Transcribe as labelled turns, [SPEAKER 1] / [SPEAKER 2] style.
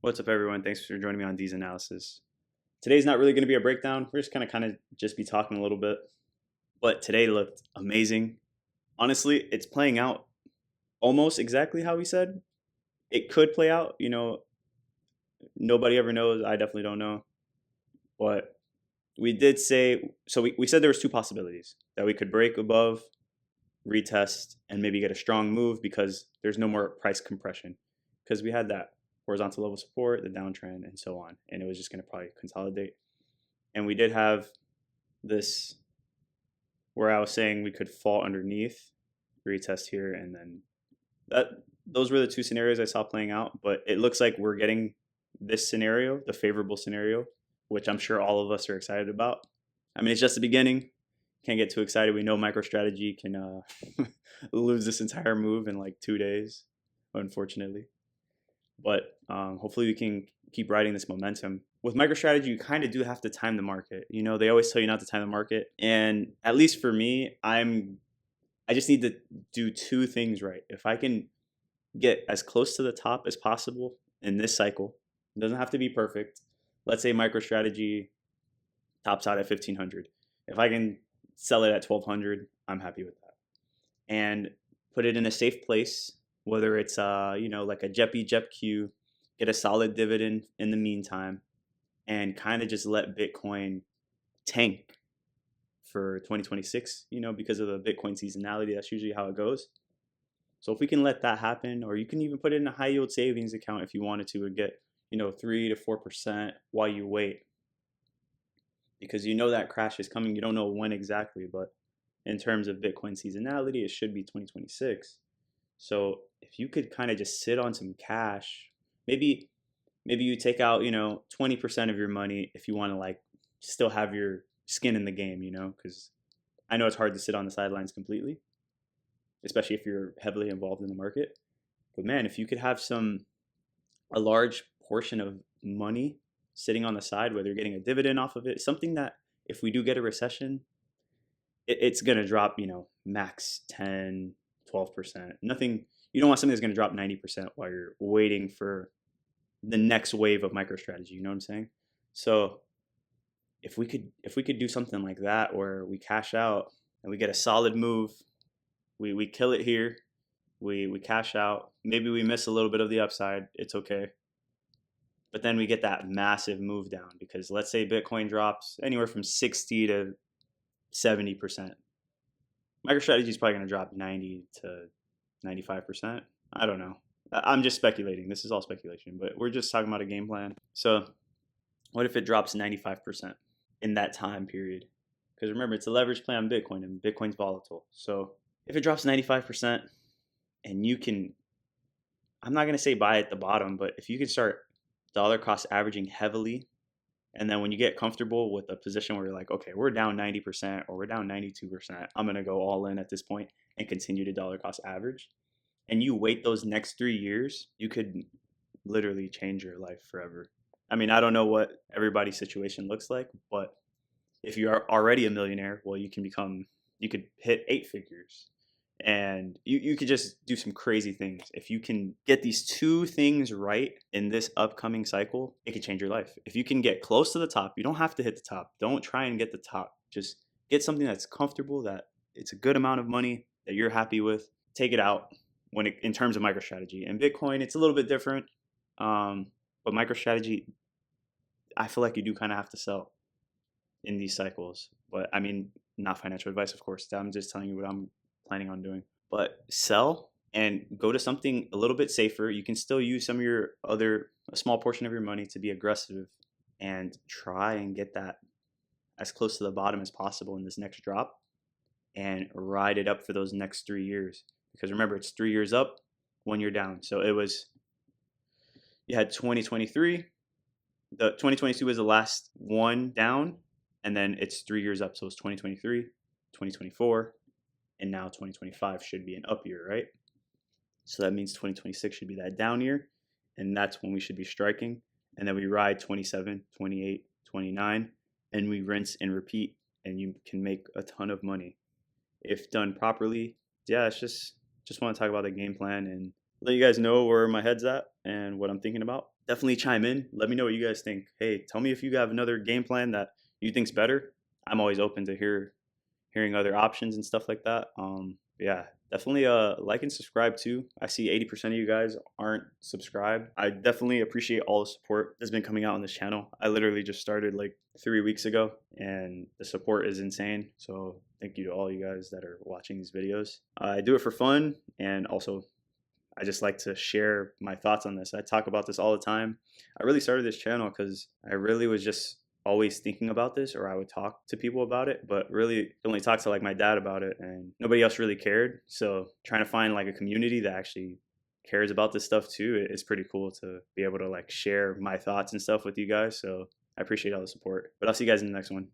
[SPEAKER 1] What's up, everyone? Thanks for joining me on D's analysis. Today's not really going to be a breakdown. We're just kind of just be talking a little bit. But today looked amazing. Honestly, it's playing out almost exactly how we said. It could play out. Nobody ever knows. I definitely don't know. But we did say, so we said there was two possibilities, that we could break above, retest, and maybe get a strong move because there's no more price compression. Because we had that horizontal level support, the downtrend, and so on. And it was just going to probably consolidate. And we did have this where I was saying we could fall underneath, retest here, and then those were the two scenarios I saw playing out. But it looks like we're getting this scenario, the favorable scenario, which I'm sure all of us are excited about. I mean, it's just the beginning. Can't get too excited. We know MicroStrategy can lose this entire move in like 2 days, unfortunately. But hopefully we can keep riding this momentum. With MicroStrategy, you kind of do have to time the market. They always tell you not to time the market. And at least for me, I just need to do two things right. If I can get as close to the top as possible in this cycle, it doesn't have to be perfect. Let's say MicroStrategy tops out at 1500. If I can sell it at 1200, I'm happy with that. And put it in a safe place, whether it's like a JEPQ, get a solid dividend in the meantime, and kind of just let Bitcoin tank for 2026, because of the Bitcoin seasonality. That's usually how it goes. So if we can let that happen, or you can even put it in a high yield savings account if you wanted to and get 3 to 4% while you wait, because that crash is coming. You don't know when exactly, but in terms of Bitcoin seasonality, it should be 2026. So if you could kind of just sit on some cash, maybe you take out 20% of your money if you want to like still have your skin in the game, because I know it's hard to sit on the sidelines completely, especially if you're heavily involved in the market. But man, if you could have a large portion of money sitting on the side, whether you're getting a dividend off of it, something that if we do get a recession, it's going to drop, max 10, 12%. Nothing, you don't want something that's going to drop 90% while you're waiting for the next wave of MicroStrategy. You know what I'm saying? So if we could do something like that where we cash out and we get a solid move, we kill it here, we cash out, maybe we miss a little bit of the upside, it's okay. But then we get that massive move down, because let's say Bitcoin drops anywhere from 60 to 70%. MicroStrategy is probably going to drop 90 to 95%. I don't know. I'm just speculating. This is all speculation, but we're just talking about a game plan. So what if it drops 95% in that time period? Because remember, it's a leverage play on Bitcoin, and Bitcoin's volatile. So if it drops 95% and you can, I'm not going to say buy at the bottom, but if you can start dollar cost averaging heavily, and then when you get comfortable with a position where you're like, okay, we're down 90% or we're down 92%, I'm going to go all in at this point and continue to dollar cost average, and you wait those next 3 years, you could literally change your life forever. I mean, I don't know what everybody's situation looks like, but if you are already a millionaire, well, you could hit 8 figures, and you could just do some crazy things. If you can get these two things right in this upcoming cycle, it could change your life. If you can get close to the top, you don't have to hit the top. Don't try and get the top. Just get something that's comfortable, that it's a good amount of money that you're happy with. Take it out in terms of MicroStrategy. And Bitcoin, it's a little bit different. But MicroStrategy, I feel like you do kind of have to sell in these cycles. But I mean, not financial advice, of course. I'm just telling you what I'm planning on doing. But sell and go to something a little bit safer. You can still use some of a small portion of your money to be aggressive and try and get that as close to the bottom as possible in this next drop, and ride it up for those next 3 years. Because remember, it's 3 years up, 1 year down. So you had 2023, the 2022 was the last one down, and then it's 3 years up. So it's 2023, 2024, and now 2025 should be an up year, right? So that means 2026 should be that down year, and that's when we should be striking. And then we ride 27, 28, 29, and we rinse and repeat, and you can make a ton of money if done properly. Yeah, it's just want to talk about the game plan and let you guys know where my head's at and what I'm thinking about. definitely chime in. Let me know what you guys think. Hey, tell me if you have another game plan that you think's better. I'm always open to hearing other options and stuff like that. Yeah, definitely like and subscribe too. I see 80% of you guys aren't subscribed. I definitely appreciate all the support that's been coming out on this channel. I literally just started like 3 weeks ago, and the support is insane. So thank you to all you guys that are watching these videos. I do it for fun, and also I just like to share my thoughts on this. I talk about this all the time. I really started this channel because I really was just always thinking about this, or I would talk to people about it, but really only talk to like my dad about it, and nobody else really cared. So trying to find like a community that actually cares about this stuff too, it's pretty cool to be able to like share my thoughts and stuff with you guys. So I appreciate all the support, but I'll see you guys in the next one.